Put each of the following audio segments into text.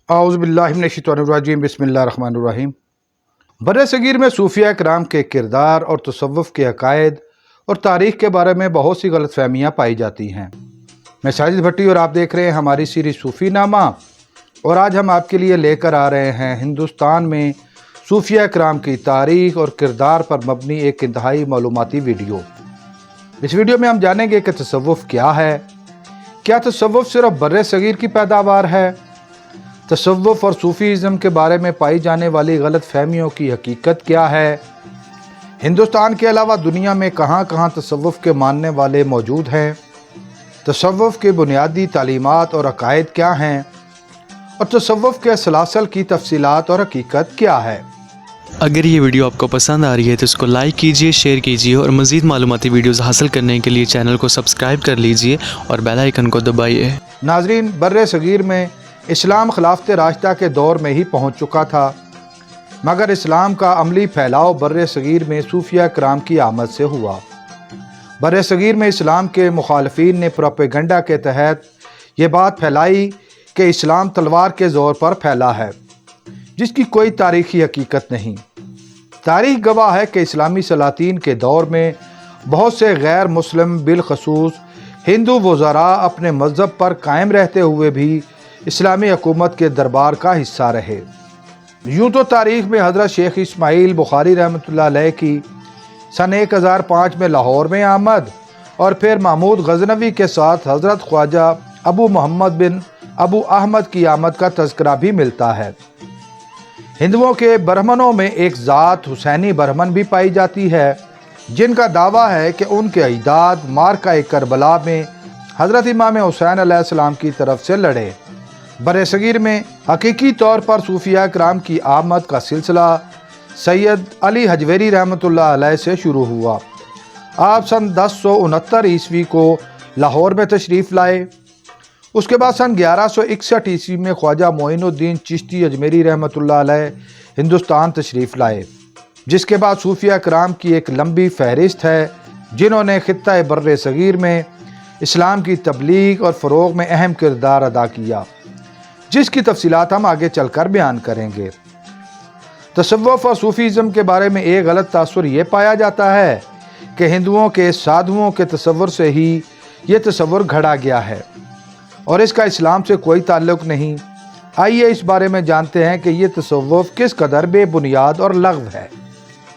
औज़ुबिल्लाहिमिनश्शैतानिर्रजीम बिस्मिल्लाहिर्रहमानिर्रहीम। बर्र-ए-सग़ीर में सूफिया कराम के किरदार और तसव्वुफ़ के अक़ायद और तारीख़ के बारे में बहुत सी गलतफ़हमियाँ पाई जाती हैं। मैं साजिद भट्टी और आप देख रहे हैं हमारी सीरीज़ सूफ़ी नामा, और आज हम आपके लिए लेकर आ रहे हैं हिंदुस्तान में सूफिया कराम की तारीख़ और किरदार पर मबनी एक इंतहाई मालूमाती वीडियो। इस वीडियो में हम जानेंगे कि तसव्वुफ़ क्या है, क्या तसव्वुफ़ सिर्फ़ बर्र-ए-सग़ीर की पैदावार है, तसव्वुफ़ और सूफ़ीज़म के बारे में पाई जाने वाली गलत फ़हमियों की हकीकत क्या है, हिंदुस्तान के अलावा दुनिया में कहाँ कहाँ तसव्वुफ़ के मानने वाले मौजूद हैं, तसव्वुफ़ के बुनियादी तालीमात और अक़ायद क्या हैं, और तसव्वुफ़ के सलासल की तफ़सीलात और हकीकत क्या है। अगर ये वीडियो आपको पसंद आ रही है तो इसको लाइक कीजिए, शेयर कीजिए और मज़ीद मालूमाती वीडियोज़ हासिल करने के लिए चैनल को सब्सक्राइब कर लीजिए और बेल आइकन को दबाइए। नाज़रीन, बर्र-ए-सग़ीर में इस्लाम खिलाफ़त राशिदा के दौर में ही पहुँच चुका था, मगर इस्लाम का अमली फैलाव बर्र-ए-सग़ीर में सूफिया कराम की आमद से हुआ। बर्र-ए-सग़ीर में इस्लाम के मुखालिफिन ने प्रोपेगेंडा के तहत ये बात फैलाई कि इस्लाम तलवार के ज़ोर पर फैला है, जिसकी कोई तारीख़ी हकीकत नहीं। तारीख़ गवाह है कि इस्लामी सलातीन के दौर में बहुत से गैर मुस्लिम बिलखसूस हिंदू वज़रा अपने मज़हब पर कायम रहते हुए भी इस्लामी हुकूमत के दरबार का हिस्सा रहे। यूँ तो तारीख़ में हज़रत शेख इस्माइल बुखारी रहमतुल्लाह अलैह की सन 1005 में लाहौर में आमद और फिर महमूद गज़नवी के साथ हज़रत ख्वाजा अबू मोहम्मद बिन अबू अहमद की आमद का तज़किरा भी मिलता है। हिंदुओं के ब्राह्मणों में एक ज़ात हुसैनी ब्राह्मण भी पाई जाती है, जिनका दावा है कि उनके अजदाद मार्का करबला में हज़रत इमाम हुसैन अलैहिस्सलाम की तरफ से लड़े। बर्र-ए-सग़ीर में हकीकी तौर पर सूफिया कराम की आमद का सिलसिला सैयद अली हजवेरी रहमतुल्लाह अलैह से शुरू हुआ। आप सन 1069 ईस्वी को लाहौर में तशरीफ़ लाए। उसके बाद सन 1161 ईस्वी में ख्वाजा मोइनुद्दीन चिश्ती अजमेरी रहमतुल्लाह अलैह हिंदुस्तान तशरीफ़ लाए, जिसके बाद सूफिया कराम की एक लंबी फहरिस्त है जिन्होंने खित्ता बर्र-ए-सग़ीर में इस्लाम की तबलीग और फ़रोग़ में अहम किरदार अदा किया, जिसकी तफसीलात हम आगे चलकर बयान करेंगे। तसव्वुफ़ और सूफ़ीज़म के बारे में एक गलत तासुर ये पाया जाता है कि हिंदुओं के साधुओं के तसव्वुर से ही ये तसव्वुर घड़ा गया है और इसका इस्लाम से कोई ताल्लुक़ नहीं। आइए इस बारे में जानते हैं कि ये तसव्वुफ़ किस कदर बेबुनियाद और लग़्व है।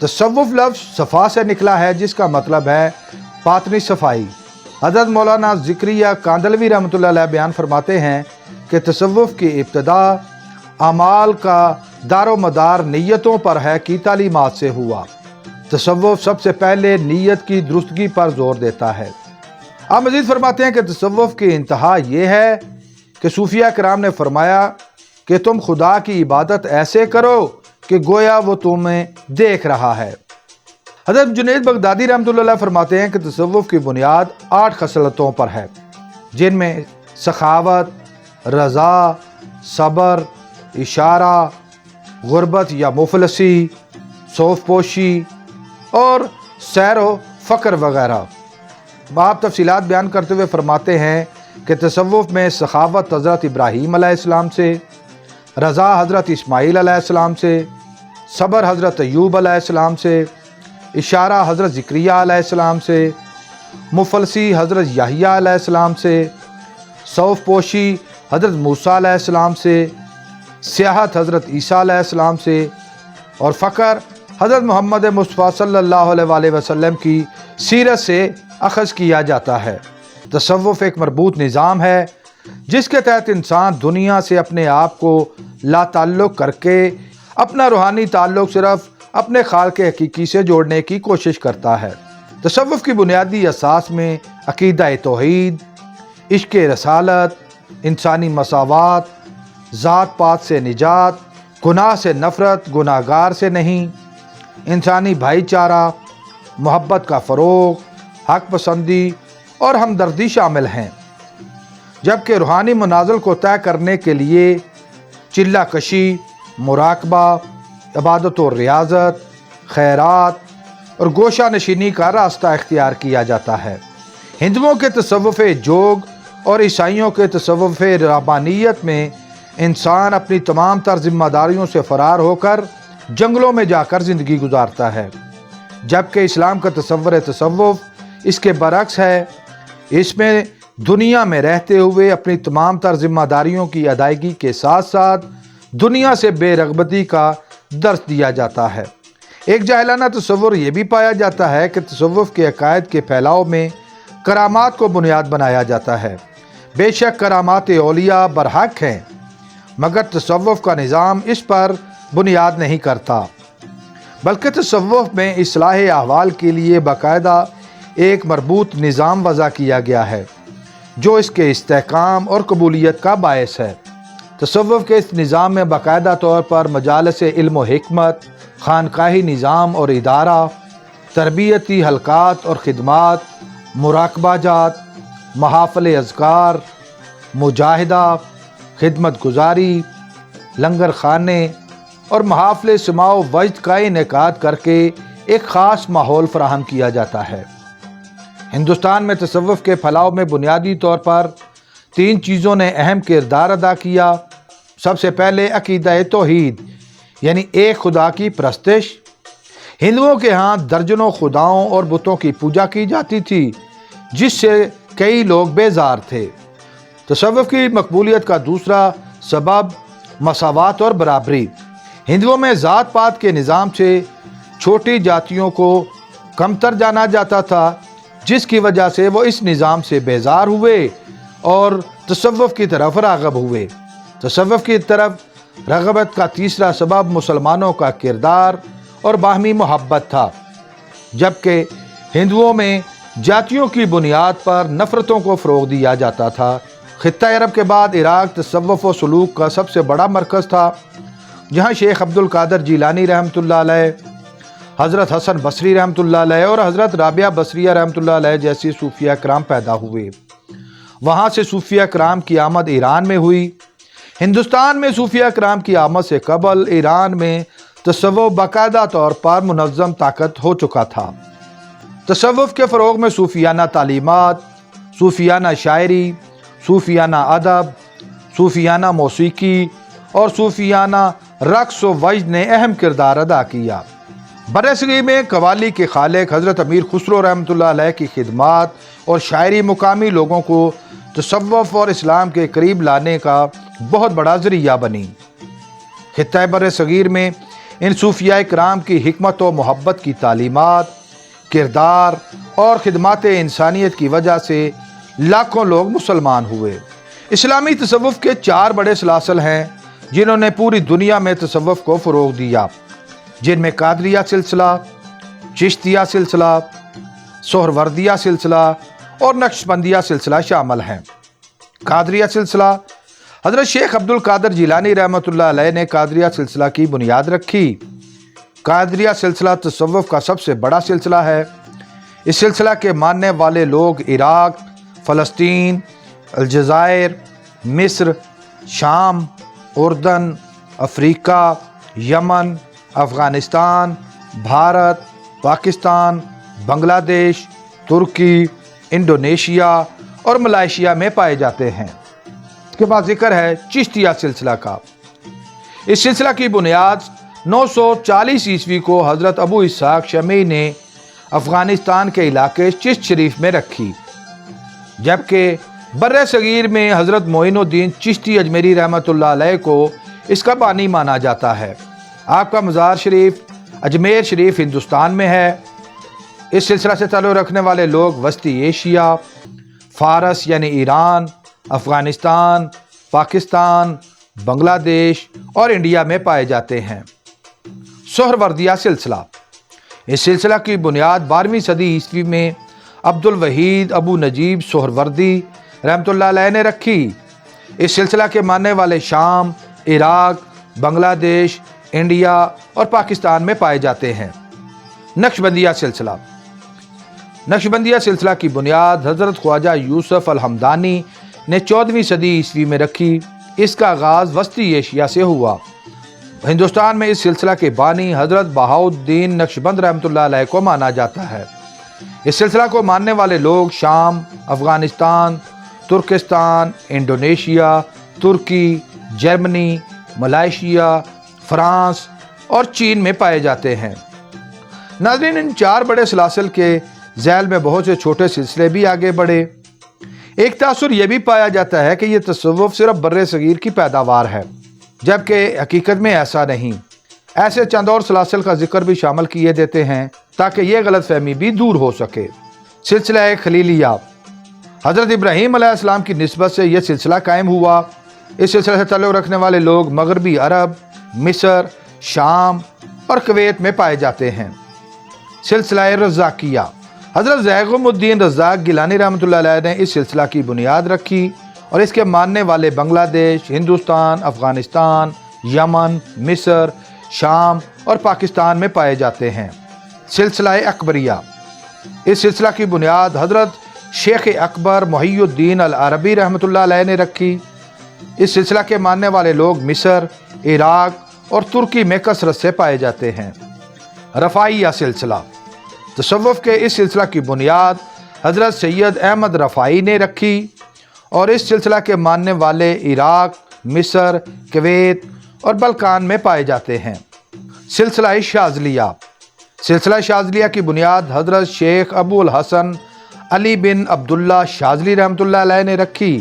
तसव्वुफ़ लफ्ज़ सफ़ा से निकला है, जिसका मतलब है बातनी सफ़ाई। हज़रत मौलाना ज़िक्रिया कांदलवी रहमतुल्लाह अलैह बयान फरमाते हैं कि तसव्वुफ़ की इब्तिदा अमाल का दारो मदार नीयतों पर है की तालीमात से हुआ। तसव्वुफ़ सबसे पहले नीयत की दुरुस्तगी पर ज़ोर देता है। आप मज़ीद फरमाते हैं कि तसव्वुफ़ की इंतहा ये है कि सूफिया कराम ने फरमाया कि तुम खुदा की इबादत ऐसे करो कि गोया वो तुम्हें देख रहा है। हज़रत जुनैद बगदादी रहमतुल्लाह अलैह फरमाते हैं कि तसव्वुफ़ की बुनियाद 8 खसलतों पर है, जिनमें सखावत, रज़ा, सब्र, इशारा, गुरबत या मुफलसी, सौफ़पोशी और सैरो फ़क्र वगैरह। आप तफसीलात बयान करते हुए फरमाते हैं कि तसव्वुफ़ में सखावत हज़रत इब्राहीम अलैहिस्सलाम से, रज़ा हज़रत इस्माईल अलैहिस्सलाम से, सब्र हज़रत अय्यूब अलैहिस्सलाम से, इशारा हज़रत ज़िक्रिया अलैहिस्सलाम से, मुफलसी हज़रत याहिया अलैहिस्सलाम से, सौफ़पोशी हज़रत मूसा अलैहिस्सलाम से, सियाहत हज़रत ईसा अलैहिस्सलाम से और फ़क्र हज़रत मोहम्मद मुस्तफ़ा सल्लल्लाहु अलैहि वसल्लम की सीरत से अख़ज़ किया जाता है। तसव्वुफ़ एक मरबूत निज़ाम है जिसके तहत इंसान दुनिया से अपने आप को लाताल्लुक़ करके अपना रूहानी ताल्लुक़ सिर्फ़ अपने खालिक़ हकीकी से जोड़ने की कोशिश करता है। तसव्वुफ़ की बुनियादी असास में अक़ीदा तौहीद, इश्क़ रसालत, इंसानी मसावात, ज़ात पात से निजात, गुनाह से नफ़रत, गुनाहगार से नहीं, इंसानी भाईचारा, मोहब्बत का फ़रोग़, हक़ पसंदी और हमदर्दी शामिल हैं। जबकि रूहानी मनाज़िल को तय करने के लिए चिल्ला कशी, मुराकबा, इबादत और रियाज़त, खैरात और गोशा नशीनी का रास्ता इख्तियार किया जाता है। हिंदुओं के तसव्वुफ़ जोग और ईसाइयों के तसव्वुफ़ रहबानियत में انسان اپنی تمام تر ذمہ داریوں سے فرار ہو کر جنگلوں میں جا کر زندگی گزارتا ہے، جبکہ اسلام کا تصوف اس کے برعکس ہے۔ اس میں دنیا میں رہتے ہوئے اپنی تمام تر ذمہ داریوں کی ادائیگی کے ساتھ ساتھ دنیا سے بے رغبتی کا درس دیا جاتا ہے۔ ایک جاہلانہ تصور یہ بھی پایا جاتا ہے کہ تصوف کے عقائد کے پھیلاؤ میں کرامات کو بنیاد بنایا جاتا ہے۔ بے شک کرامات اولیاء برحق ہیں، مگر تصوف کا نظام اس پر بنیاد نہیں کرتا، بلکہ تصوف میں اصلاح احوال کے لیے باقاعدہ ایک مربوط نظام وضع کیا گیا ہے جو اس کے استحکام اور قبولیت کا باعث ہے۔ تصوف کے اس نظام میں باقاعدہ طور پر مجالس علم و حکمت، خانقاہی نظام اور ادارہ، تربیتی حلقات اور خدمات، مراقبہ جات، محافل اذکار، مجاہدہ، خدمت گزاری، لنگر خانے اور محافل سماع و وجد کا انعقاد کر کے ایک خاص ماحول فراہم کیا جاتا ہے۔ ہندوستان میں تصوف کے پھیلاؤ میں بنیادی طور پر 3 چیزوں نے اہم کردار ادا کیا۔ سب سے پہلے عقیدہ توحید، یعنی ایک خدا کی پرستش۔ ہندوؤں کے ہاں درجنوں خداؤں اور بتوں کی پوجا کی جاتی تھی، جس سے کئی لوگ بیزار تھے۔ تصوف کی مقبولیت کا دوسرا سبب مساوات اور برابری۔ ہندوؤں میں ذات پات کے نظام سے چھوٹی جاتیوں کو کمتر جانا جاتا تھا، جس کی وجہ سے وہ اس نظام سے بیزار ہوئے اور تصوف کی طرف راغب ہوئے۔ تصوف کی طرف رغبت کا تیسرا سبب مسلمانوں کا کردار اور باہمی محبت تھا، جبکہ ہندوؤں میں جاتیوں کی بنیاد پر نفرتوں کو فروغ دیا جاتا تھا۔ خطہ عرب کے بعد عراق تصوف و سلوک کا سب سے بڑا مرکز تھا، جہاں شیخ عبد القادر جیلانی رحمۃ اللہ علیہ، حضرت حسن بصری رحمۃ اللہ علیہ اور حضرت رابعہ بصریہ رحمۃ اللہ علیہ جیسی صوفیہ کرام پیدا ہوئے۔ وہاں سے صوفیہ کرام کی آمد ایران میں ہوئی۔ ہندوستان میں صوفیہ کرام کی آمد سے قبل ایران میں تصوف باقاعدہ طور پر منظم طاقت ہو چکا تھا۔ تصوف کے فروغ میں صوفیانہ تعلیمات، صوفیانہ شاعری، صوفیانہ ادب، صوفیانہ موسیقی اور صوفیانہ رقص و وجد نے اہم کردار ادا کیا۔ برصغیر میں قوالی کے خالق حضرت امیر خسرو رحمۃ اللہ علیہ کی خدمات اور شاعری مقامی لوگوں کو تصوف اور اسلام کے قریب لانے کا بہت بڑا ذریعہ بنی۔ خطہ برصغیر میں ان صوفیاء کرام کی حکمت و محبت کی تعلیمات، کردار اور خدمات انسانیت کی وجہ سے لاکھوں لوگ مسلمان ہوئے۔ اسلامی تصوف کے 4 بڑے سلاسل ہیں جنہوں نے پوری دنیا میں تصوف کو فروغ دیا، جن میں قادریہ سلسلہ، چشتیہ سلسلہ، سہروردیہ سلسلہ اور نقشبندیہ سلسلہ شامل ہیں۔ قادریہ سلسلہ، حضرت شیخ عبد القادر جیلانی رحمۃ اللہ علیہ نے قادریہ سلسلہ کی بنیاد رکھی۔ قادریہ سلسلہ تصوف کا سب سے بڑا سلسلہ ہے۔ اس سلسلہ کے ماننے والے لوگ عراق، فلسطین، الجزائر، مصر، شام، اردن، افریقہ، یمن، افغانستان، بھارت، پاکستان، بنگلہ دیش، ترکی، انڈونیشیا اور ملائیشیا میں پائے جاتے ہیں۔ اس کے بعد ذکر ہے چشتیہ سلسلہ کا۔ اس سلسلہ کی بنیاد 940 عیسوی کو حضرت ابو اسحاق شمیع نے افغانستان کے علاقے چشت شریف میں رکھی، جبکہ برِ صغیر میں حضرت معین الدین چشتی اجمیری رحمۃ اللہ علیہ کو اس کا بانی مانا جاتا ہے۔ آپ کا مزار شریف اجمیر شریف ہندوستان میں ہے۔ اس سلسلہ سے تعلق رکھنے والے لوگ وسطی ایشیا، فارس یعنی ایران، افغانستان، پاکستان، بنگلہ دیش اور انڈیا میں پائے جاتے ہیں۔ سہروردیہ سلسلہ، اس سلسلہ کی بنیاد 12ویں صدی عیسوی میں عبد الوحید ابو نجیب سہروردی رحمۃ اللہ علیہ نے رکھی۔ اس سلسلہ کے ماننے والے شام، عراق، بنگلہ دیش، انڈیا اور پاکستان میں پائے جاتے ہیں۔ نقشبندیہ سلسلہ، نقشبندیہ سلسلہ کی بنیاد حضرت خواجہ یوسف الحمدانی نے 14ویں صدی عیسوی میں رکھی۔ اس کا آغاز وسطی ایشیا سے ہوا۔ ہندوستان میں اس سلسلہ کے بانی حضرت بہاؤالدین نقشبند رحمۃ اللہ علیہ کو مانا جاتا ہے۔ اس سلسلہ کو ماننے والے لوگ شام، افغانستان، ترکستان، انڈونیشیا، ترکی، जर्मनी, मलेशिया, फ्रांस और चीन में पाए जाते हैं। नाज़रीन, इन 4 बड़े सलासिल के झैल में बहुत से छोटे सिलसिले भी आगे बढ़े। एक तासुर यह भी पाया जाता है कि यह तसव्वुफ़ सिर्फ बर्रे सगीर की पैदावार है, जबकि हकीकत में ऐसा नहीं। ऐसे चंद और सलासिल का जिक्र भी शामिल किए देते हैं ताकि यह गलत फहमी भी दूर हो सके। सिलसिला खलीलिया, हज़रत इब्राहीम अलैहिस्सलाम की निस्बत से यह सिलसिला कायम हुआ। इस सिलसिले से ताल्लुक़ रखने वाले लोग मगरबी अरब, मिस्र, शाम और कुवैत में पाए जाते हैं। सिलसिला रज़ाकिया, हज़रत ज़ैगुमुद्दीन रज़ाक गिलानी रहमतुल्लाह अलैह ने इस सिलसिला की बुनियाद रखी और इसके मानने वाले बांग्लादेश, हिंदुस्तान, अफ़गानिस्तान, यमन, मिस्र, शाम और पाकिस्तान में पाए जाते हैं। सिलसिला अकबरिया, इस सिलसिला की बुनियाद हज़रत शेख अकबर मुहियुद्दीन अल अरबी रहमतुल्लाह अलैह ने रखी। इस सिलसिला के मानने वाले लोग मिस्र, इराक और तुर्की में कसरत से पाए जाते हैं। रफ़ाइया सिलसिला, तसव्वुफ़ के इस सिलसिला की बुनियाद हज़रत सैयद अहमद रफ़ाई ने रखी और इस सिलसिला के मानने वाले इराक, मिस्र, कुवैत और बल्कान में पाए जाते हैं। सिलसिला शाज़लिया, सिलसिला शाज़लिया की बुनियाद हज़रत शेख अबुल हसन अली बिन अब्दुल्ला शाज़ली रहमतुल्लाह अलैह ने रखी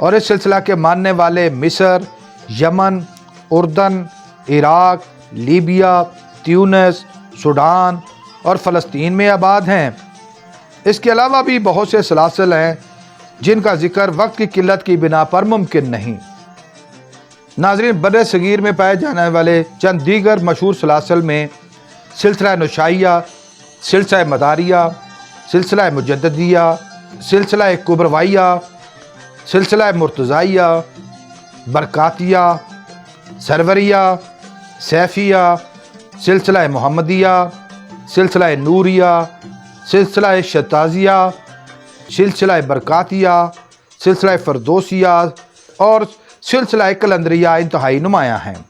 और इस सिलसिला के मानने वाले मिस्र, यमन, उर्दन, इराक, लीबिया, ट्यूनिस, सूडान और फ़लस्तीन में आबाद हैं। इसके अलावा भी बहुत से सलासिल हैं जिनका जिक्र वक्त की किल्लत की बिना पर मुमकिन नहीं। नाज़रीन, बर्रे सगीर में पाए जाने वाले चंद दीगर मशहूर सलासिल में सिलसिला नुशाइया, सिलसिला मदारिया, सिलसिला मुजद्दिदिया, सिलसिला कुबरवाइया, सिलसिला मुर्तज़ाइया, बरकातिया, सरवरिया, सैफिया, सिलसिला मुहम्मदिया, सिलसिला नूरिया, सिलसिला शताजिया, सिलसिला बरकातिया, सिलसिला फ़रदोसिया और सिलसिला कलंदरिया इंतहाई नुमायाँ हैं।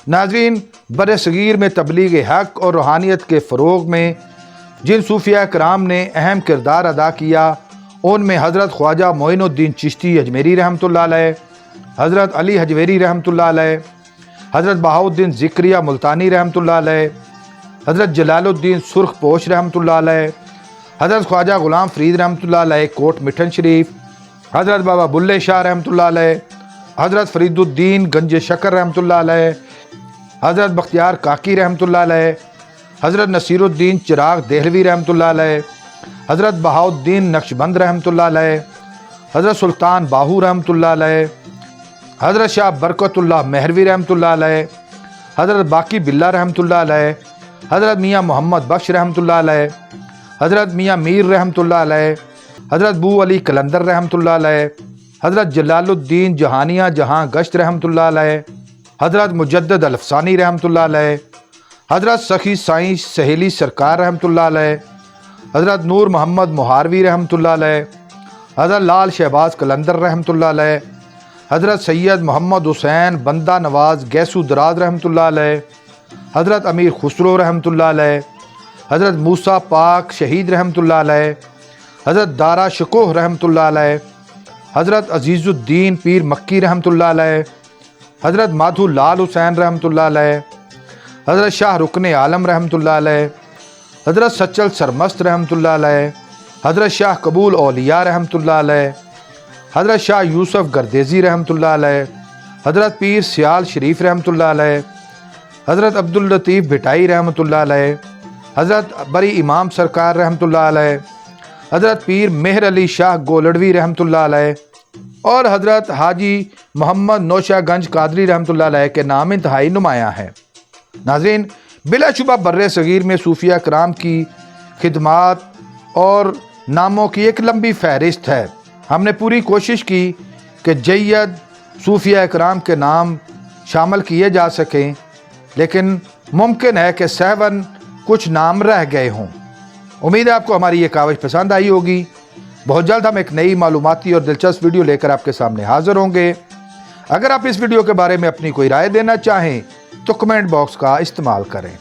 नाज़रीन, बर्रे सगीर में तबलीग हक़ और रूहानियत के फ़रोग़ में जिन सूफ़िया कराम ने अहम किरदार अदा किया, उनमें हज़रत ख्वाजा मोइनुद्दीन चिश्ती अजमेरी रहमतुल्लाह अलैह, हज़रत अली हजवेरी रहमतुल्लाह अलैह, हज़रत बहाउद्दीन ज़िक्रिया मुल्तानी रहमतुल्लाह अलैह, हज़रत जलालुद्दीन सुर्खपोश रहमतुल्लाह अलैह, हज़रत ख्वाजा ग़ुलाम फ़रीद रहमतुल्लाह अलैह कोट मिठन शरीफ, हज़रत बाबा बुल्ले शाह रहमतुल्लाह अलैह, हज़रत फ़रीदुद्दीन गंज शकर रहमतुल्लाह अलैह, हज़रत बख्तियार काकी रहमतुल्लाह अलैह, हज़रत नसीरुद्दीन चिराग देहलवी रहमतुल्लाह अलैह, हज़रत बहाउद्दीन नक्शबंद रहमतुल्लाह अलैह, हज़रत सुल्तान बाहू रहमतुल्लाह अलैह, हज़रत शाह बरकतुल्लाह महरवी रहमतुल्लाह अलैह, हज़रत बाकी बिल्ला रहमतुल्लाह अलैह, हज़रत मियाँ मोहम्मद बख्श रहमतुल्लाह अलैह, हज़रत मियाँ मीर रहमतुल्लाह अलैह, हज़रत बू अली कलंदर रहमतुल्लाह अलैह, हज़रत जलालुद्दीन जहानिया जहाँ गश्त रहमतुल्लाह अलैह, हज़रत मुजद्दद अल-अफ़सानी रहमतुल्लाह अलैह, हज़रत सखी साईं सहेली सरकार रहमतुल्लाह अलैह, हज़रत नूर मोहम्मद मुहारवी रहमतुल्लाह अलैह, हज़रत लाल शहबाज कलंदर रहमतुल्लाह अलैह, हज़रत सैयद मोहम्मद हुसैन बंदा नवाज़ गैसू दराज रहमतुल्लाह अलैह, हज़रत अमीर खुसरो रहमतुल्लाह अलैह, हज़रत मूसा पाक शहीद रहमतुल्लाह अलैह, हज़रत दारा शकोह रहमतुल्लाह अलैह, हज़रत अजीज़ुद्दीन पीर मक्की रहमतुल्लाह अलैह, हज़रत माधु लाल हुसैन रहमतुल्लाह अलैह, हज़रत शाह रुकन आलम रहमतुल्लाह अलैह, हज़रत सचल सरमस्त रहमतुल्लाह अलैह, हज़रत शाह कबूल औलिया रहमतुल्लाह अलैह, हज़रत शाह यूसुफ गर्देज़ी रहमतुल्लाह अलैह, हज़रत पीर सियाल शरीफ रहमतुल्लाह अलैह, हज़रत अब्दुल लतीफ़ भिटाई रहमतुल्लाह अलैह, हज़रत बरी इमाम सरकार रहमतुल्लाह अलैह, हज़रत पीर मेहर अली शाह गोलड़वी रहमतुल्लाह अलैह और हज़रत हाजी मोहम्मद नौशागंज कादरी रहमतुल्लाह अलैह के नाम इंतहाई नुमायाँ हैं। नाज़रीन, बिलाशुबा बर्रे सगीर में सूफिया कराम की खिदमात और नामों की एक लंबी फहरिस्त है। हमने पूरी कोशिश की कि जय्यद सूफिया कराम के नाम शामिल किए जा सकें, लेकिन मुमकिन है कि सहवन कुछ नाम रह गए हों। उम्मीद है आपको हमारी ये कावश पसंद आई होगी। बहुत जल्द हम एक नई मालूमाती और दिलचस्प वीडियो लेकर आपके सामने हाज़िर होंगे। अगर आप इस वीडियो के बारे में अपनी कोई राय देना चाहें तो कमेंट बॉक्स का इस्तेमाल करें।